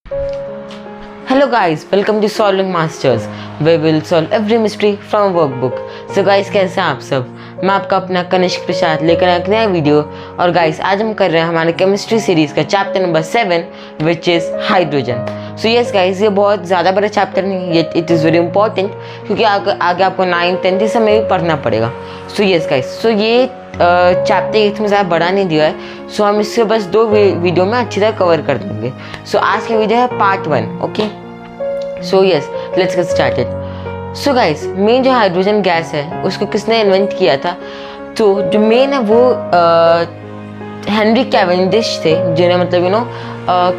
Hello guys, welcome to Solving Masters, where we'll solve every mystery from a workbook. So guys, कैसे हैं आप सब? मैं आपका अपना कनिष्क प्रसाद लेकर आया एक नया वीडियो। और गाइस, आज हम कर रहे हैं हमारे केमिस्ट्री सीरीज का chapter number 7 which is hydrogen. So yes guys, ये बहुत ज़्यादा बड़ा चैप्टर नहीं है, इट इज़ वेरी इंपॉर्टेंट क्योंकि आगे आपको 9th 10th इस समय भी पढ़ना पड़ेगा। सो यस गाइस, सो ये चैप्टर इसमें ज़्यादा बड़ा नहीं दिया है, सो हम इससे बस 2 वीडियो में अच्छी तरह कवर कर देंगे। सो आज का वीडियो है part 1। Okay, so yes, let's get started. So guys, main जो हाइड्रोजन गैस है उसको किसने इन्वेंट किया था? तो जो मेन है वो हेनरी कैवेंडिश थे, जिन्हें मतलब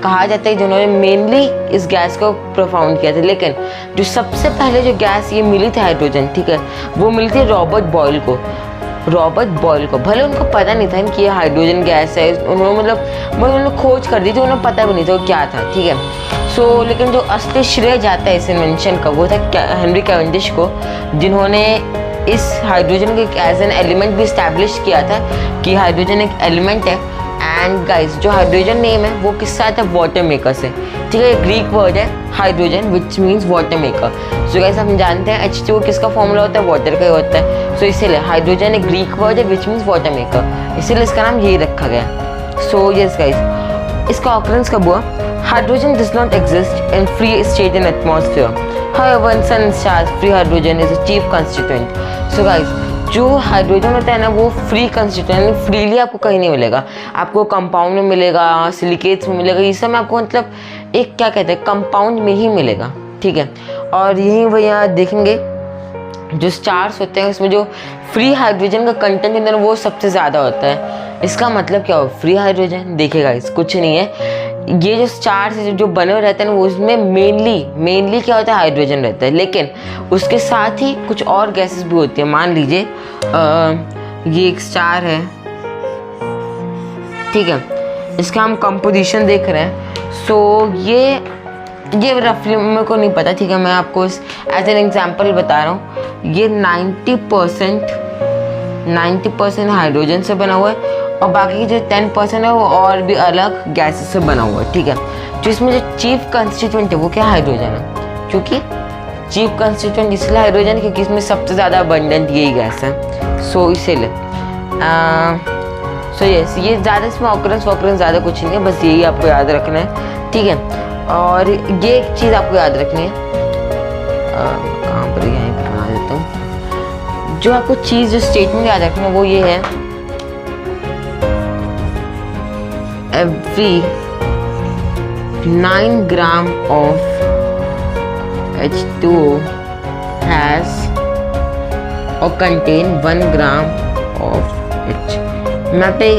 कहा जाता है जिन्होंने मेनली इस गैस को प्रोफाउंड किया था। लेकिन जो सबसे पहले जो गैस ये मिली थी हाइड्रोजन, ठीक है, वो मिली थी रॉबर्ट बॉयल को। भले उनको पता नहीं था कि ये हाइड्रोजन गैस है, उन्होंने खोज कर दी थी, उन्हें पता भी नहीं था वो क्या था, ठीक है। सो लेकिन जो असली श्रेय जाता है इस इन्वेंशन का वो था हेनरी कैवेंडिश को, जिन्होंने इस हाइड्रोजन को एज एन एलिमेंट भी इस्टेब्लिश किया था कि हाइड्रोजन एक एलिमेंट है। एंड गाइस, जो हाइड्रोजन नेम है वो किससे आता है? वाटर मेकर से, ठीक है। ग्रीक वर्ड है hydrogen which means water maker. So guys, हम जानते हैं H2O किसका फॉर्मूला होता है? वाटर का ही होता है। सो इसीलिए हाइड्रोजन एक ग्रीक वर्ड है विच मीन्स वाटर मेकर, इसीलिए इसका नाम यही रखा गया। सो यस गाइस, इसका ऑकरेंस कब हुआ? Hydrogen does not exist in free state in atmosphere, however in sun and stars free hydrogen is a chief constituent. So guys, जो हाइड्रोजन होता है ना वो फ्री कंस्टिट्यूएंट, फ्रीली आपको कहीं नहीं मिलेगा। आपको कंपाउंड में मिलेगा, सिलिकेट्स में मिलेगा, ये सब में आपको मतलब एक क्या कहते हैं कंपाउंड में ही मिलेगा, ठीक है। और यही भैया देखेंगे जो स्टार्स होते हैं उसमें जो फ्री हाइड्रोजन का कंटेंट होता है वो सबसे ज़्यादा होता है। इसका मतलब क्या हो? फ्री हाइड्रोजन देखिएगा इस कुछ नहीं है, ये जो स्टार्स जो बने हुए रहते हैं वो उसमें मेनली क्या होता है? हाइड्रोजन रहता है। लेकिन उसके साथ ही कुछ और गैसेस भी होती है। मान लीजिए ये एक स्टार है, ठीक है, इसका हम कंपोजिशन देख रहे हैं। सो ये रफली मेरे को नहीं पता, ठीक है, मैं आपको एज एन एग्जांपल बता रहा हूँ। ये 90% हाइड्रोजन से बना हुआ है और बाकी जो 10% है वो और भी अलग गैसेस से बना हुआ है, ठीक है। तो इसमें जो चीफ कंस्टिट्यूएंट है वो क्या? हाइड्रोजन है, क्योंकि चीफ कंस्टिट्यूएंट इसलिए हाइड्रोजन क्योंकि इसमें सबसे ज़्यादा अबंडेंट यही गैस है। सो इसीलिए सो यस, ये ज़्यादा इसमें ऑकरेंस ज़्यादा कुछ नहीं है, बस यही आपको याद रखना है, ठीक है। और ये एक चीज़ आपको याद रखनी है, कहाँ पर यहीं पर बना देता हूँ। जो आपको चीज़ जो स्टेटमेंट याद रखना है वो ये है, every 9 gram of H2O has or contain 1 gram of H। मैं पे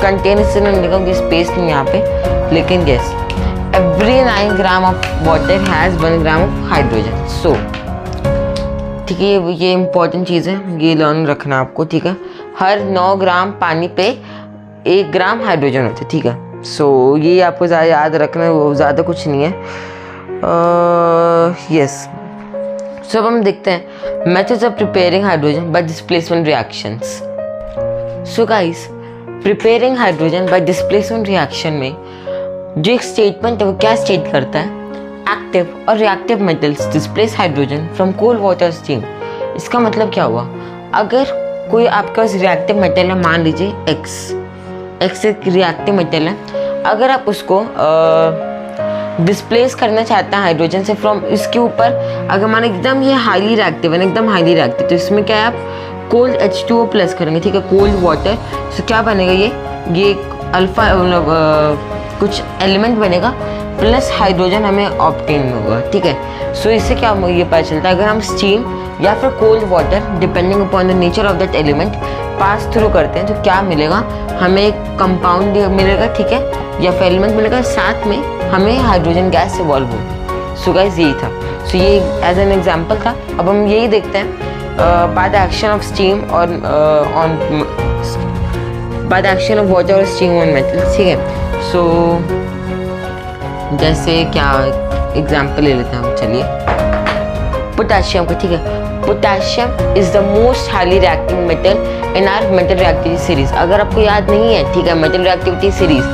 कंटेन इससे नहीं लिखूँगी, स्पेस नहीं यहाँ पे, लेकिन yes, every 9 gram of water has 1 gram of hydrogen। सो ठीक है, ये इम्पोर्टेंट चीज़ है, ये लर्न रखना आपको, ठीक है। हर 9 ग्राम पानी पे 1 ग्राम हाइड्रोजन होता है, ठीक है। सो ये आपको ज़्यादा याद रखना है, वो ज़्यादा कुछ नहीं है। यस, सो अब हम देखते हैं methods of preparing hydrogen bye displacement reactions. So guys, preparing hydrogen bye displacement reaction में जो एक स्टेटमेंट है वो क्या स्टेट करता है? एक्टिव और reactive metals displace hydrogen from cold water steam. इसका मतलब क्या हुआ? अगर कोई आपके पास रिएक्टिव मेटल है, मान लीजिए एक्स एक रिएक्टिव मेटल है, अगर आप उसको डिस्प्लेस करना चाहते हैं हाइड्रोजन से फ्रॉम इसके ऊपर, अगर मान एकदम ये हाईली रिएक्टिव है, एकदम हाईली रिएक्टिव, तो इसमें क्या है आप कोल्ड H2O प्लस करेंगे, ठीक है, कोल्ड वाटर। तो क्या बनेगा? ये अल्फा कुछ एलिमेंट बनेगा प्लस हाइड्रोजन हमें ऑब्टेन होगा, ठीक है। सो इससे क्या ये पता चलता है, अगर हम स्टीम या फिर cold water depending upon the nature of that element pass through करते हैं तो क्या मिलेगा? हमें एक कंपाउंड मिलेगा, ठीक है, या फिर एलिमेंट मिलेगा, साथ में हमें हाइड्रोजन गैस इवॉल्व होगी। सो गाइस, यही था। सो ये एज एन एग्जांपल था। अब हम यही देखते हैं by the action of steam और by the action of water और स्टीम ऑन मेटल, ठीक है। सो जैसे क्या एग्जांपल ले लेते हैं हम, चलिए पोटाशियम का, ठीक है। Potassium is the most highly reacting metal in are metal reactivity series. अगर आपको याद नहीं है, ठीक है, मेटल रिएक्टिविटी सीरीज,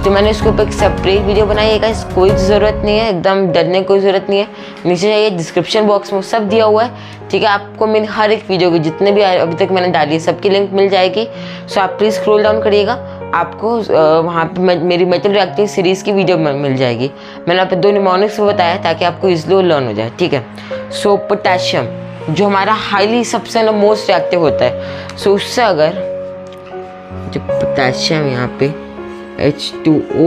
तो मैंने उसके ऊपर एक सेपरेट वीडियो बनाई है गाइस, कोई ज़रूरत नहीं है, एकदम डरने की कोई ज़रूरत नहीं है। नीचे जाइए, डिस्क्रिप्शन बॉक्स में सब दिया हुआ है, ठीक है। आपको मेरी हर एक वीडियो की जितने भी अभी तक मैंने डाली है सबकी लिंक मिल जाएगी। सो आप प्लीज़ स्क्रॉल डाउन करिएगा, आपको वहाँ पे मेरी मेटल रिएक्टिव सीरीज़ की वीडियो मिल जाएगी। मैंने आपको 2 निमोनिक्स में बताया ताकि आपको इजली लर्न हो जाए, ठीक है। सो पोटेशियम जो हमारा हाईली सबसे मोस्ट रिएक्टिव होता है, सो उससे अगर जो पोटेशियम यहाँ पे H2O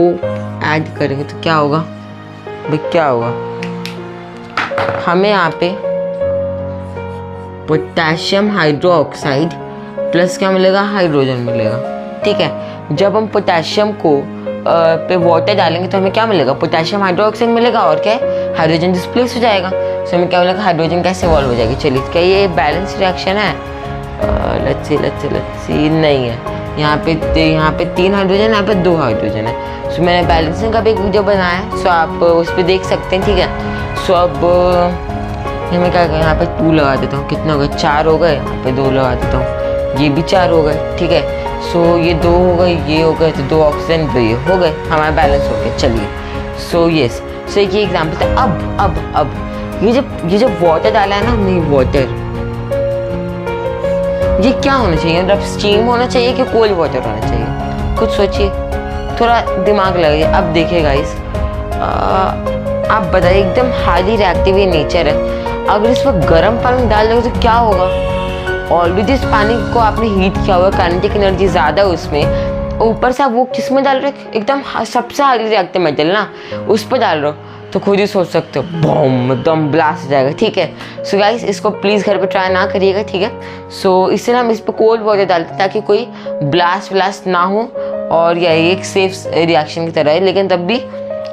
ऐड करेंगे तो क्या होगा भाई, क्या होगा, हमें यहाँ पे पोटेशियम हाइड्रोक्साइड प्लस क्या मिलेगा, हाइड्रोजन मिलेगा, ठीक है। जब हम पोटेशियम को पे वाटर डालेंगे तो हमें क्या मिलेगा, पोटेशियम हाइड्रोक्साइड मिलेगा, और क्या है, हाइड्रोजन डिस्प्लेस हो जाएगा। सो हमें क्या मिलेगा, हाइड्रोजन कैसे इवॉल्व हो जाएगी। चलिए, क्या ये बैलेंस रिएक्शन है, लेट्स सी नहीं है। यहाँ पे 3 हाइड्रोजन, यहाँ पे 2 हाइड्रोजन है। सो मैंने बैलेंसिंग का भी एक वीडियो बनाया है, सो आप उस पर देख सकते हैं, ठीक है। सो अब मैं क्या करें, यहाँ पे 2 लगा देता हूँ, कितना हो गए, 4 हो गए, यहाँ पे 2 लगा देता हूँ, ये भी 4 हो गए, ठीक है। सो ये 2 हो गए, ये हो गए, तो 2 ऑक्सीजन, 2 ये हो गए, हमारा बैलेंस हो गया। चलिए, सो यस, सो एक ये एग्जाम्पल था। अब ये जो वाटर डाला है ना हमने, वाटर, ये क्या होना चाहिए, मतलब स्टीम होना चाहिए कि कोल्ड वाटर होना चाहिए, कुछ सोचिए, थोड़ा दिमाग लगाइए। अब देखिए गाइस, आप बताइए, एकदम हाईली रिएक्टिव ये नेचर है, अगर इस पर गर्म पानी डाल दोगे तो क्या होगा। ऑलरेडी इस पानी को आपने हीट किया हुआ, काइनेटिक एनर्जी ज़्यादा है उसमें, ऊपर से आप वो किस में डाल रहे हो, एकदम सबसे हाईली रिएक्टिव मेटल ना, उस पर डाल रहे हो, तो खुद ही सोच सकते हो, बम, एकदम ब्लास्ट हो जाएगा, ठीक है। सो गाइस, इसको प्लीज़ घर पे ट्राई ना करिएगा, ठीक है। सो इसलिए हम इस पर कोल्ड वाटर डालते हैं ताकि कोई ब्लास्ट ना हो, और यह एक सेफ रिएक्शन की तरह है, लेकिन तब भी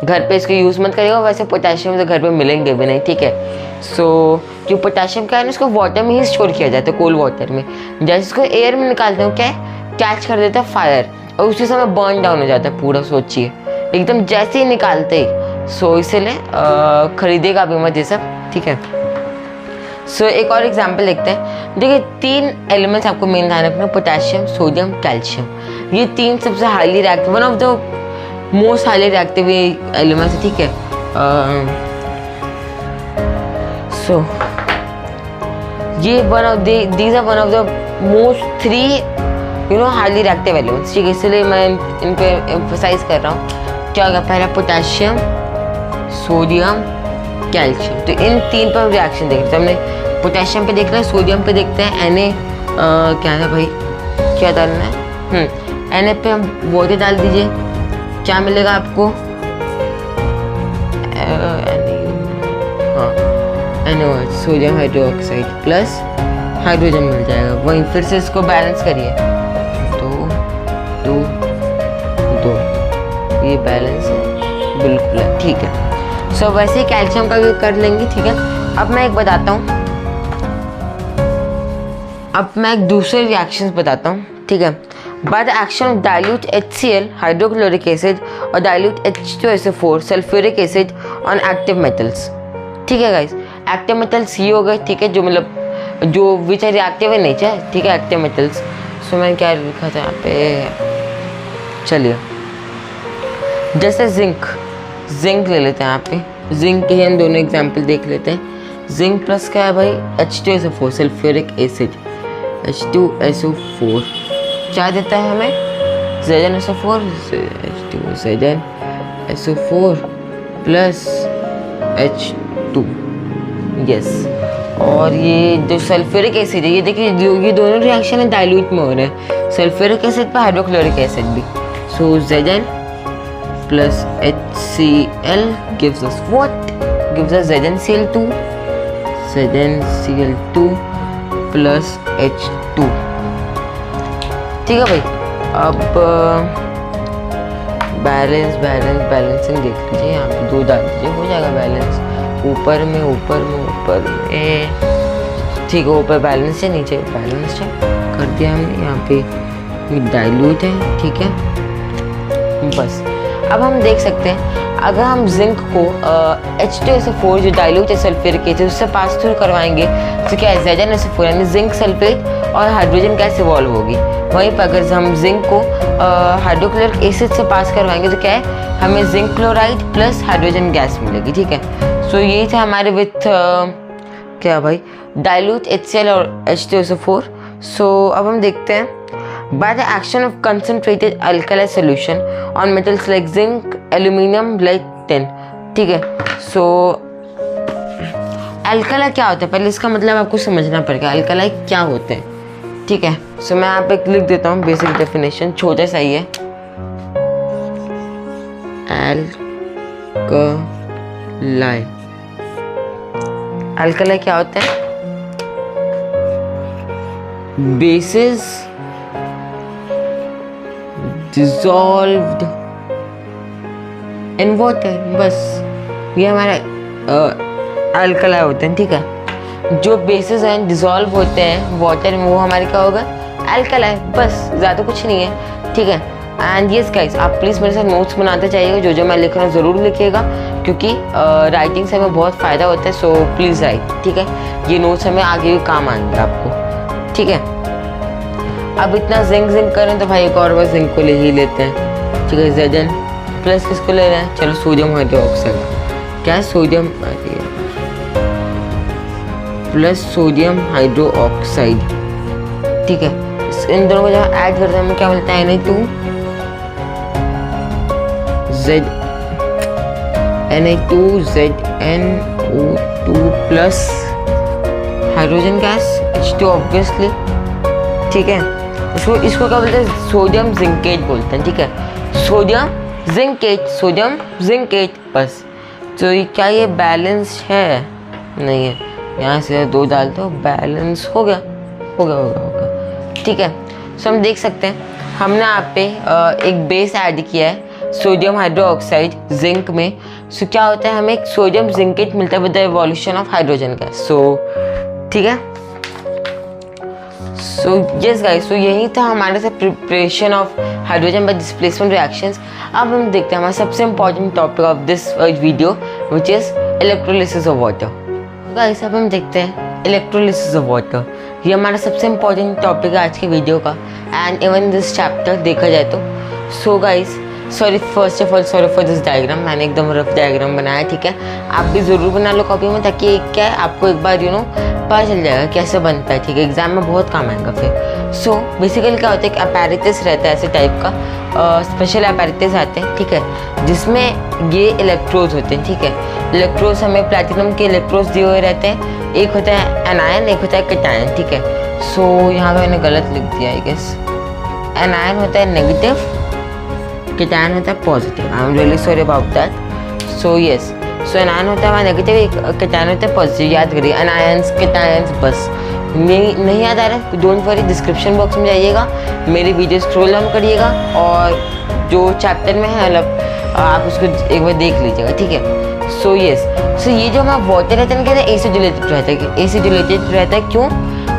घर पे इसको यूज़ मत करिएगा। वैसे पोटेशियम तो घर पे मिलेंगे भी नहीं, ठीक है। सो जो पोटेशियम का है ना, उसको वाटर में ही स्टोर किया जाता है, कोल्ड वाटर में। जैसे इसको एयर में निकालते हो, क्या है, कैच कर देता है फायर, और उसी समय बर्न डाउन हो जाता है पूरा, सोचिए, एकदम जैसे ही निकालते ही। सो इसीलिए खरीदेगा भी मत ये सब, ठीक है। सो एक और एग्जांपल देखते हैं। देखिए, 3 एलिमेंट्स आपको मेन ध्यान रखना, पोटेशियम, सोडियम, कैल्शियम, ये 3 सबसे highly reactive, one of the most highly reactive elements है, ठीक है। सो ये these are one of the most 3 highly reactive elements, ठीक है। इसलिए मैं इन पे एम्फसाइज कर रहा हूँ। क्या होगा, पहला पोटेशियम, सोडियम, कैल्शियम, तो इन 3 पर रिएक्शन देख रहे हैं। हमने पोटेशियम पे देख रहे हैं, सोडियम पे देखते हैं, क्या है भाई, क्या डालना है, Na पे हम वाटर डाल दीजिए, क्या मिलेगा आपको, सोडियम हाइड्रोक्साइड प्लस हाइड्रोजन मिल जाएगा। वहीं फिर से इसको बैलेंस करिए, 2 ये बैलेंस है, बिल्कुल है, ठीक है। सो वैसे ही कैल्शियम का भी कर लेंगे, ठीक है। अब मैं एक बताता हूँ, अब मैं एक दूसरे रिएक्शंस बताता हूँ, ठीक है। By the action of dilute HCl hydrochloric acid और dilute H2SO4 sulphuric acid on active metals, ठीक है गाइस। एक्टिव मेटल्स ये हो गए, ठीक है, जो मतलब जो which are reactive in nature, ठीक है, एक्टिव मेटल्स। सो मैंने क्या लिखा था यहाँ पे, चलिए, जैसे जिंक ले लेते हैं यहाँ पे, जिंक के हम दोनों एग्जाम्पल देख लेते हैं। जिंक प्लस क्या है भाई, H2SO4 सल्फ्यूरिक एसिड, H2SO4 क्या देता है हमें, ZnSO4, ZnSO4 plus H2, yes. और ये जो सल्फ्यूरिक एसिड है, ये देखिए, ये दोनों रिएक्शन है डाइल्यूट में हो रहे हैं, सल्फ्यूरिक एसिड पर हाइड्रोक्लोरिक एसिड भी। सो Zn plus HCl gives us what? Gives us ZnCl2 plus H2, ठीक है भाई। अब बैलेंसिंग देख लीजिए, यहाँ पे 2 डाल दीजिए, हो जाएगा बैलेंस, ऊपर में, ठीक है, ऊपर बैलेंस है, नीचे बैलेंस है, कर दिया हमने। यहाँ पे डाइल्यूट है, ठीक है, बस। अब हम देख सकते हैं, अगर हम जिंक को H2SO4 जो डाइल्यूट है सल्फ्यूरिक एसिड उससे पास थ्रू करवाएंगे तो क्या है ZnSO4 यानी जिंक सल्फेट और हाइड्रोजन गैस इवॉल्व होगी। वहीं पर अगर हम जिंक को हाइड्रोक्लोरिक एसिड से पास करवाएंगे तो क्या है हमें zinc chloride plus hydrogen gas मिलेगी। ठीक है, सो यही था हमारे विथ क्या भाई डाइल्यूट HCl और H2SO4। सो अब हम देखते हैं by the action of concentrated alkali solution on metals like zinc, aluminum, lead, tin। ठीक है, सो अल्कलाई क्या होता है पहले इसका मतलब आपको समझना पड़ेगा अल्कलाई क्या होते हैं। ठीक है, सो मैं यहाँ पे लिख देता हूँ बेसिक डेफिनेशन, छोटा सा ही है। अल्कलाई, अल्कलाई क्या होते हैं? बेसिस dissolved in water, बस ये हमारा अल्कलाई होते हैं। ठीक है, जो बेसिस हैं डिसॉल्व होते हैं वाटर में वो हमारे क्या होगा अल्कलाई, बस ज़्यादा कुछ नहीं है। ठीक है, एंड यस गाइस आप प्लीज़ मेरे साथ नोट्स बनाते जाइएगा, जो जो मैं लिख रहा हूँ ज़रूर लिखिएगा क्योंकि राइटिंग से हमें बहुत फ़ायदा होता है। So please write. ठीक है, ये नोट्स हमें आगे भी काम आएंगे आपको। ठीक है, अब इतना जिंक करें तो भाई एक और बार जिंक को ले ही लेते हैं। ठीक है, Zn प्लस किसको ले रहे हैं? चलो सोडियम हाइड्रोक्साइड, क्या है सोडियम प्लस सोडियम हाइड्रोक्साइड। ठीक है, इन दोनों को जब ऐड करते हैं हमें क्या मिलता है Na2ZnO2 plus hydrogen gas H2 obviously. ठीक है, इसको क्या बोलते हैं? सोडियम जिंकेट बोलते हैं। ठीक है, सोडियम जिंकेट बस। तो क्या ये बैलेंस है? नहीं है, यहाँ से 2 डालते हो बैलेंस हो गया। ठीक है, सो हम देख सकते हैं हमने यहाँ पे एक बेस ऐड किया है सोडियम हाइड्रोक्साइड जिंक में। सो क्या होता है हमें एक सोडियम जिंकेट मिलता है with the evolution of hydrogen gas. So ठीक है, सो यस गाइस, सो यही था हमारे से preparation of hydrogen bye displacement reactions. अब हम देखते हैं हमारा सबसे important topic of this video which is electrolysis of water. Guys अब हम देखते हैं इलेक्ट्रोलिसिस ऑफ वाटर, ये हमारा सबसे इम्पॉर्टेंट टॉपिक है आज के वीडियो का एंड इवन दिस चैप्टर देखा जाए तो। So guys first of all sorry for this diagram, मैंने एकदम रफ डायग्राम बनाया है। ठीक है, आप भी ज़रूर बना लो कॉपी में ताकि क्या है आपको एक बार पता चल जाएगा कैसे बनता है। ठीक है, एग्जाम में बहुत काम आएगा फिर। सो बेसिकली क्या होता है कि अपैरेटस रहता है ऐसे टाइप का, स्पेशल अपैरेटस आते हैं। ठीक है, जिसमें ये इलेक्ट्रोड्स होते हैं। ठीक है, इलेक्ट्रोड्स हमें प्लैटिनम के इलेक्ट्रोड्स दिए हुए रहते हैं, एक होता है एनायन एक होता है कैटायन। ठीक है, सो यहाँ पे मैंने गलत लिख दिया आई गेस, एनायन होता है नेगेटिव, कैटायन होता है positive. I am really sorry about that. So yes, so anion होता है नेगेटिव, कैटायन होता है पॉजिटिव। याद करिए एनायंस कैटायंस, बस नहीं याद आ रहा है डोंट वरी, डिस्क्रिप्शन बॉक्स में जाइएगा, मेरी वीडियो स्क्रॉल डाउन करिएगा और जो चैप्टर में है मतलब आप उसको एक बार देख लीजिएगा। ठीक है, सो यस, सो ये जो हमारा वाटर रहता है ना, कहते हैं एसिडुलेटेड रहता है। एसिडुलेटेड रहता है क्यों?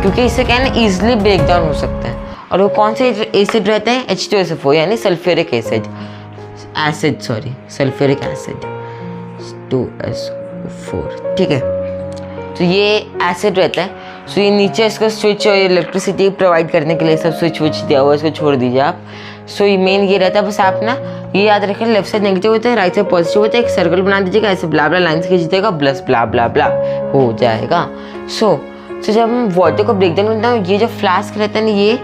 क्योंकि इससे क्या है ना ईजिली ब्रेक डाउन हो सकता है। और वो कौन से एसिड रहता है? H2SO4 यानी sulphuric acid, sulphuric acid 2SO4। ठीक है, तो ये एसिड रहता है। सो ये नीचे इसका स्विच और इलेक्ट्रिसिटी प्रोवाइड करने के लिए सब स्विच दिया हुआ है, इसको छोड़ दीजिए आप। सो ये मेन ये रहता है, बस आप ना ये याद रखें लेफ्ट साइड नेगेटिव होता है राइट साइड पॉजिटिव होता है। एक सर्कल बना दीजिएगा, ऐसे ब्ला ब्ला लाइन्स खींच दीजिएगा, प्लस ब्ला ब्ला ब्ला हो जाएगा। सो जब हम वाटर को ब्रेक डाउन करते हैं, ये जो फ्लास्क रहता है ना ये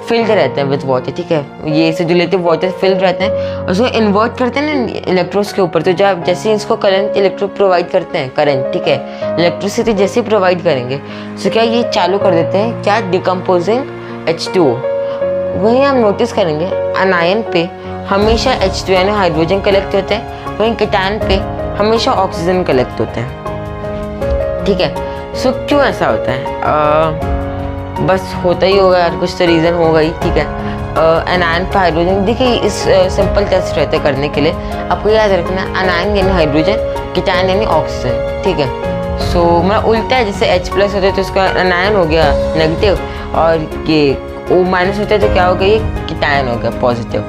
फिल्ड रहते हैं विद वाटर। ठीक है, ये से रिलेटिव वाटर फिल्ड रहते हैं और उसको इन्वर्ट करते हैं ना इलेक्ट्रोड्स के ऊपर। तो जब जैसे इसको करंट इलेक्ट्रोड प्रोवाइड करते हैं, करंट ठीक है इलेक्ट्रिसिटी जैसे प्रोवाइड करेंगे तो क्या ये चालू कर देते हैं क्या डिकम्पोजिंग H2O। वहीं हम नोटिस करेंगे अनायन पे हमेशा H2 यानी हाइड्रोजन कलेक्ट होते हैं, वहीं कैटायन पे हमेशा ऑक्सीजन कलेक्ट होते हैं। ठीक है, सो क्यों ऐसा होता है? बस होता ही होगा यार, कुछ तो रीज़न होगा ही। ठीक है, अनायन पे हाइड्रोजन, देखिए इस सिंपल टेस्ट रहते हैं करने के लिए, आपको याद रखना अनायन यानी हाइड्रोजन, कैटायन यानी ऑक्सीजन। ठीक है, सो मतलब उल्टा है, जैसे H+ होता है तो इसका अनायन हो गया नेगेटिव और ये O- होता है तो क्या हो गया ये कैटायन हो गया पॉजिटिव।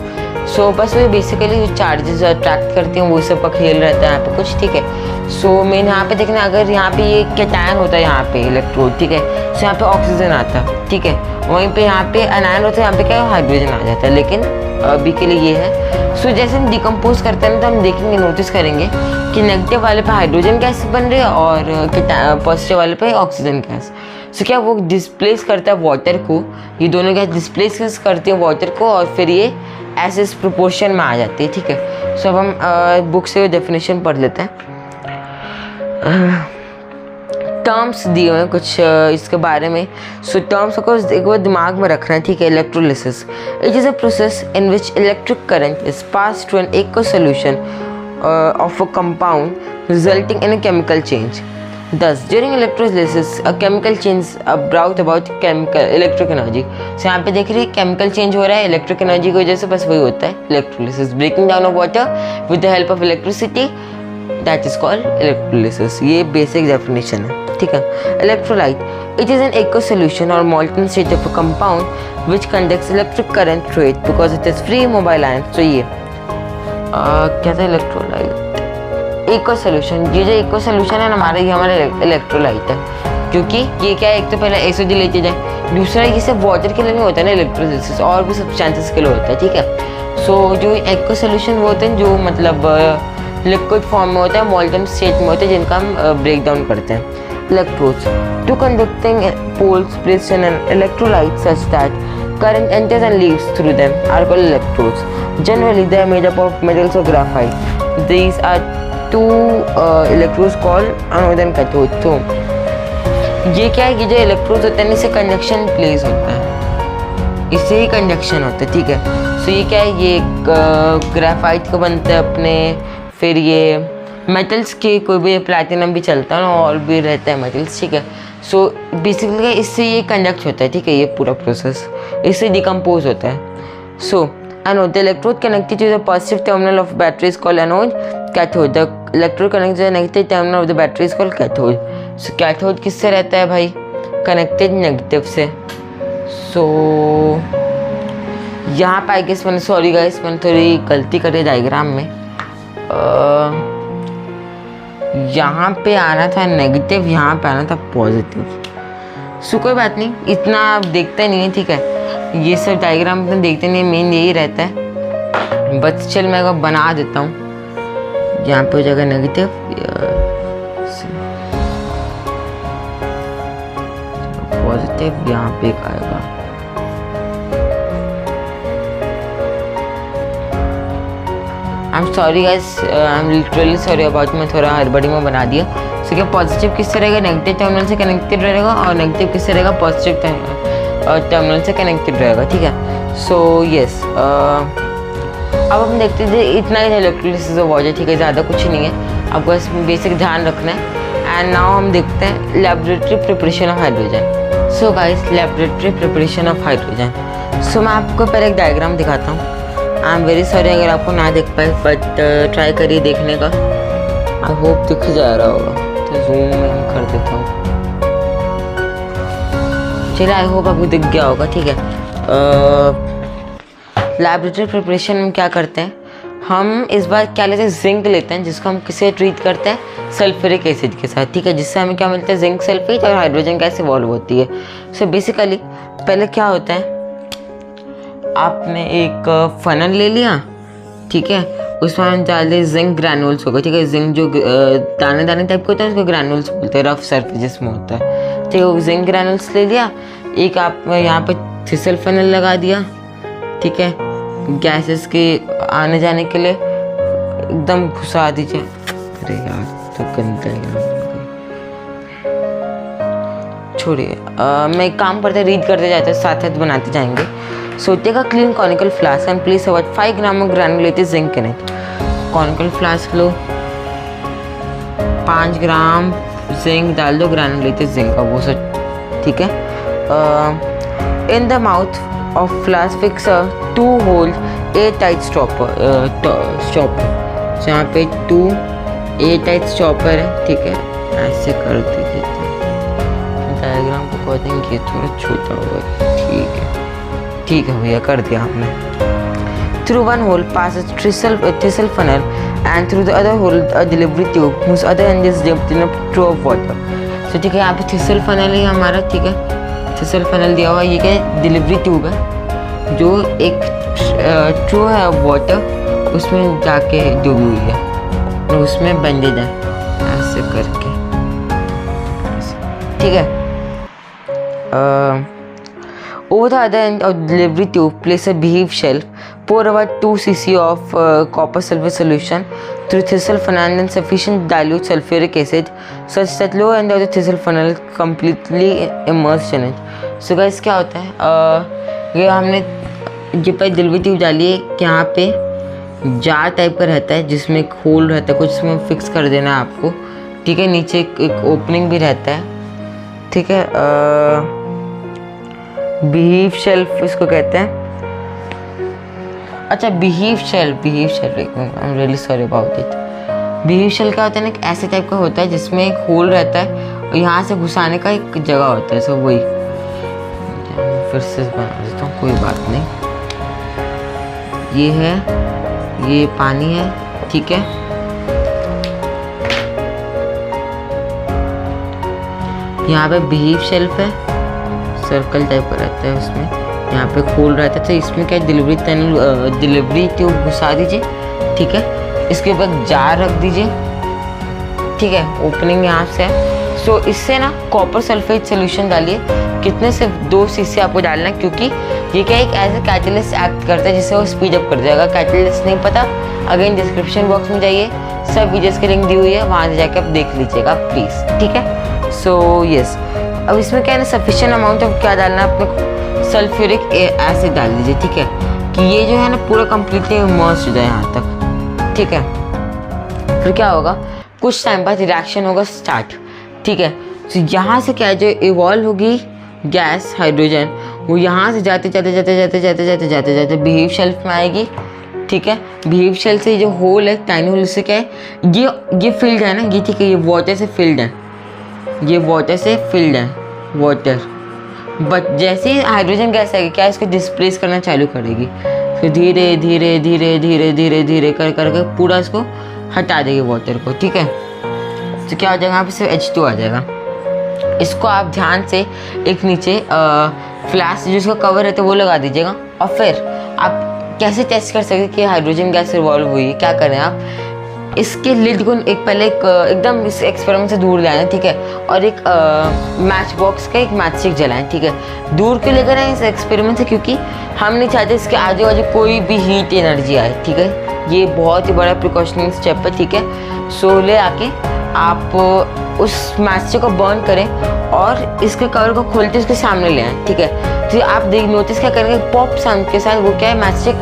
सो बस वो बेसिकली जो चार्जेस अट्रैक्ट करती हैं वो सब का खेल रहता है यहाँ पे कुछ, ठीक है। सो मेन यहाँ पे देखना, अगर यहाँ पे ये कैटायन होता है यहाँ पे इलेक्ट्रोड, ठीक है, सो यहाँ पे ऑक्सीजन आता है, ठीक है, वहीं पे यहाँ पे अनायन होता है, यहाँ पे क्या हाइड्रोजन आ जाता है, लेकिन अभी के लिए ये है। सो जैसे हम डिकम्पोज करते हैं तो हम देखेंगे, नोटिस करेंगे कि नेगेटिव वाले पे हाइड्रोजन गैस बन रही है और पॉजिटिव वाले पे ऑक्सीजन गैस। सो क्या वो डिस्प्लेस करता है वाटर को, ये दोनों गैस डिस्प्लेस करती है वाटर को और फिर ये ऐसे इस प्रोपोर्शन में आ जाती है, ठीक है। सो अब हम बुक से डेफिनेशन पढ़ लेते हैं। टर्म्स दिए हुए हैं कुछ इसके बारे में। सो टर्म्स को एक बार दिमाग में रखना है, ठीक है। Electrolysis, it is a process in which electric current is pass to an aqueous solution of a compound resulting in a chemical change. Thus, during electrolysis, a chemical change brought about chemical electric energy. So यहाँ पे देख रही है chemical change हो रहा है electric energy की वजह से, बस वही होता है electrolysis. Breaking down of water with the help of electricity, that is called electrolysis. ये बेसिक डेफिनेशन है, ठीक है। Electrolyte, it is an aqueous solution और molten state of a compound which conducts electric current through it because it is free mobile ion. तो ये क्या था electrolyte, equal solution. ये जो इक्वल सोल्यूशन है हमारा, ये हमारा इलेक्ट्रोलाइट है, क्योंकि ये क्या है, एक तो पहले एसओडी लेते जाए, दूसरा ये सिर्फ वाटर के लिए नहीं होता है ना इलेक्ट्रोलिसिस, और भी सब्सटेंसेस के लिए होता है, ठीक है। सो जो इक्वल सोल्यूशन वो होते हैं जो मतलब लिक्विड फॉर्म में होता है, मॉल्टन स्टेट में होते हैं, जिनका हम ब्रेक डाउन करते हैं। Electrodes, two conducting poles placed in an electrolyte such that current enters and leaves through them are called electrodes. Generally, they are made up of metals or graphite. These are two electrodes called anode and cathode. तो ये क्या है कि जो electrodes होते हैं इससे conduction place होता है, इससे ही कंडक्शन होता है, ठीक है। सो ये क्या है, ये ग्राफाइट का बनता है अपने, फिर ये मेटल्स के कोई भी प्लैटिनम भी चलता है ना, और भी रहता है मेटल्स, ठीक है। सो बेसिकली इससे ये कंडक्ट होता है, ठीक है, ये पूरा प्रोसेस इससे डिकम्पोज होता है। So anode, the electrode connected to the positive terminal of battery is called anode. Cathode, the electrode connected to the negative terminal of the battery is called cathode. So cathode किससे रहता है भाई, connected negative से। सो यहाँ पे I guess मैंने, sorry guys, मैंने थोड़ी गलती करी डायग्राम में, यहाँ पे आना था नेगेटिव, यहाँ पे आना था पॉजिटिव। सो कोई बात नहीं, इतना आप देखते नहीं है, ठीक है, ये सब डायग्राम में देखते नहीं, मेन यही रहता है। बट चल मैं अगर बना देता हूँ, यहाँ पे हो जाएगा नेगेटिव, पॉजिटिव यहाँ पे आएगा। I am sorry guys, I am literally sorry about, मैं थोड़ा हड़बड़ी में बना दिया। सो क्या पॉजिटिव किससे रहेगा, नेगेटिव टर्मिनल से कनेक्टेड रहेगा, और नेगेटिव किससे रहेगा, पॉजिटिव टर्मिनल से कनेक्टेड रहेगा, ठीक है। सो यस, अब हम देखते हैं इतना ही इलेक्ट्रोलिसिस ऑफ वाटर, ठीक है, ज़्यादा कुछ नहीं है, आपको बस बेसिक ध्यान रखना है। एंड नाउ हम देखते हैं laboratory preparation of hydrogen. So guys, laboratory preparation of hydrogen. So मैं आपको पहले एक डायग्राम दिखाता हूँ। आई एम वेरी सॉरी अगर आपको ना दिख पाए, बट ट्राई करिए देखने का, आई होप दिख जा रहा होगा, तो जूम में कर देता हूँ। चलिए, आई होप आपको दिख गया होगा, ठीक है। लैबोरेटरी प्रिपरेशन में क्या करते हैं हम, इस बार क्या लेते हैं, जिंक लेते हैं, जिसको हम किसे ट्रीट करते हैं, सल्फ्यूरिक एसिड के साथ, ठीक है, जिससे हमें क्या मिलता है, जिंक सल्फेट, और हाइड्रोजन गैस इवॉल्व होती है। सो बेसिकली पहले क्या होता है, आपने एक फनल ले लिया, ठीक है, उसमें हम डाल दे जिंक ग्रैनुल्स होगा, ठीक है, जिंक जो दाने दाने टाइप का होता है उसको ग्रैनुल्स बोलते हैं, रफ सरफेस में होता है, ठीक है, जिंक ग्रैनुल्स ले लिया। एक आप यहाँ पे थिसल फनल लगा दिया, ठीक है, गैसेस के आने जाने के लिए एकदम घुसा दीजिए। अरे यार तो गंदा है, छोड़िए, मैं एक काम करते रीड करते जाते साथ साथ बनाते जाएंगे। So take a clean conical flask and place about 5 grams of granulated zinc in it. Conical flask low, 5 gram zinc डाल दो, ग्रैनुलेटेड जिंक का वो सब, ठीक है। In the mouth of flask fix a 2-hole airtight stopper. यहाँ पे 2 airtight stopper है, ठीक है, ऐसे कर दीजिए। डायग्राम को अकॉर्डिंग ये थोड़ा छोटा होगा, ठीक है, ठीक है भैया, कर दिया हमने। Through one hole passes thistle funnel, and through the other hole a delivery tube whose other end is dipped in a trough of water. So ठीक है, यहाँ पे thistle funnel है हमारा, ठीक है, thistle funnel दिया हुआ है, ये क्या है, डिलीवरी ट्यूब है जो एक ट्रो है वाटर, उसमें जाके डूबी हुई है और उसमें बैंडेज है ऐसे करके, ठीक है. Over the other end of the delivery tube, place a behave shelf. Pour about 2 cc of copper sulfate solution through thistle funnel and sufficient dilute sulfuric acid such that lower end of the thistle funnel completely immersed in it. So guys, क्या होता है, ये हमने ये पर delivery tube डाली है, यहाँ पे जार टाइप का रहता है जिसमें एक होल रहता है, कुछ इसमें फिक्स कर देना है आपको, ठीक है. नीचे एक ओपनिंग भी रहता है, ठीक है. बिहीव शेल्फ इसको कहते हैं. अच्छा, beehive shelf, I am really sorry about it. Beehive shelf क्या होता है ना, एक ऐसे टाइप का होता है जिसमें एक होल रहता है और यहाँ से घुसाने का एक जगह होता है. सो वही फिर से बना देता हूँ, कोई बात नहीं. ये है, ये पानी है, ठीक है. यहाँ पे बिहीव शेल्फ है, सर्कल टाइप का रहता है, उसमें यहाँ पे खोल रहता है. तो इसमें क्या डिलीवरी ट्यूब घुसा दीजिए, ठीक है. इसके ऊपर जार रख दीजिए, ठीक है. ओपनिंग यहाँ से है. सो इससे ना कॉपर सल्फेट सोल्यूशन डालिए. कितने, सिर्फ 2 cc आपको डालना है, क्योंकि ये क्या एक ऐसे कैटलिस्ट एक्ट करता है जिससे वो स्पीड अप कर जाएगा. कैटलिस्ट नहीं पता, अगेन डिस्क्रिप्शन बॉक्स में जाइए, सब वीडियोस की लिंक दी हुई है, वहाँ से जाके आप देख लीजिएगा प्लीज़, ठीक है. सो यस, अब इसमें क्या है ना, सफिशिएंट अमाउंट ऑफ क्या डालना है अपने, सल्फ्यूरिक एसिड डाल दीजिए, ठीक है, कि ये जो है ना पूरा कम्प्लीटली इमर्स हो जाए यहाँ तक, ठीक है. फिर क्या होगा, कुछ टाइम बाद रिएक्शन होगा स्टार्ट, ठीक है. तो यहाँ से क्या है, जो इवॉल्व होगी गैस हाइड्रोजन, वो यहाँ से जाते जाते बिहेव शेल्फ में आएगी, ठीक है. बिहेव शेल्फ से जो होल है, टाइनी होल, से क्या है, ये फिल्ड है ना, ये ठीक है, ये वाटर से फिल्ड है, ये वाटर से फिल्ड है, वाटर. बट जैसे ही हाइड्रोजन गैस आएगी, क्या इसको डिस्प्लेस करना चालू करेगी, तो धीरे धीरे धीरे धीरे धीरे धीरे कर करके पूरा इसको हटा देगी वाटर को, ठीक है. तो क्या हो जाएगा, यहाँ पे सिर्फ H2 आ जाएगा. इसको आप ध्यान से एक नीचे फ्लैश जिसका कवर है तो वो लगा दीजिएगा. और फिर आप कैसे टेस्ट कर सकते कि हाइड्रोजन गैस रिवॉल्व हुई है, क्या करें आप, इसके लिड को पहले एकदम इस एक्सपेरिमेंट से दूर ले आए, ठीक है. और एक मैच बॉक्स का एक मैच स्टिक जलाएं, ठीक है. दूर क्यों लेकर आए इस एक्सपेरिमेंट से, क्योंकि हम नहीं चाहते इसके आजू बाजू कोई भी हीट एनर्जी आए, ठीक है. ये बहुत ही बड़ा प्रिकॉशनरी स्टेप है, ठीक है. सो ले आके आप उस मैच स्टिक को बर्न करें और इसके कवर को खोलते उसके सामने ले आएँ, ठीक है. तो आप नोटिस क्या करेंगे, पॉप साउंड के साथ वो क्या है, मैच स्टिक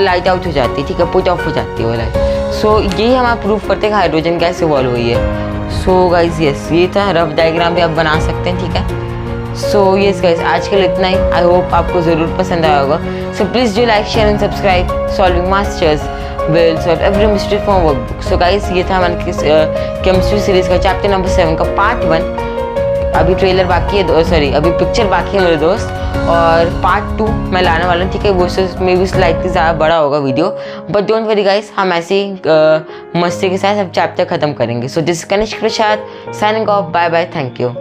लाइट आउट हो जाती है, ठीक है, पुट ऑफ हो जाती है वो लाइट. सो यही हम आप प्रूव करते हैं कि हाइड्रोजन गैस इवॉल्व हुई है. सो गाइज यस, ये था रफ डायग्राम भी आप बना सकते हैं, ठीक है. सो यस गाइज, आज के लिए इतना ही. आई होप आपको ज़रूर पसंद आया होगा. So please do like, share and subscribe. Solving masters will solve every mystery from workbook. So guys, ये था हमारे केमिस्ट्री सीरीज का चैप्टर नंबर 7 का पार्ट 1. अभी ट्रेलर बाकी है, सॉरी अभी पिक्चर बाकी है मेरे दोस्त, और पार्ट 2 मैं लाने वाला हूँ, ठीक है. वो मे बी स्लाइटली ज़्यादा बड़ा होगा video, but don't worry guys, हम ऐसे ही मस्ती के साथ सब चैप्टर खत्म करेंगे. So this Kanishk Prasad signing off. Bye bye, thank you.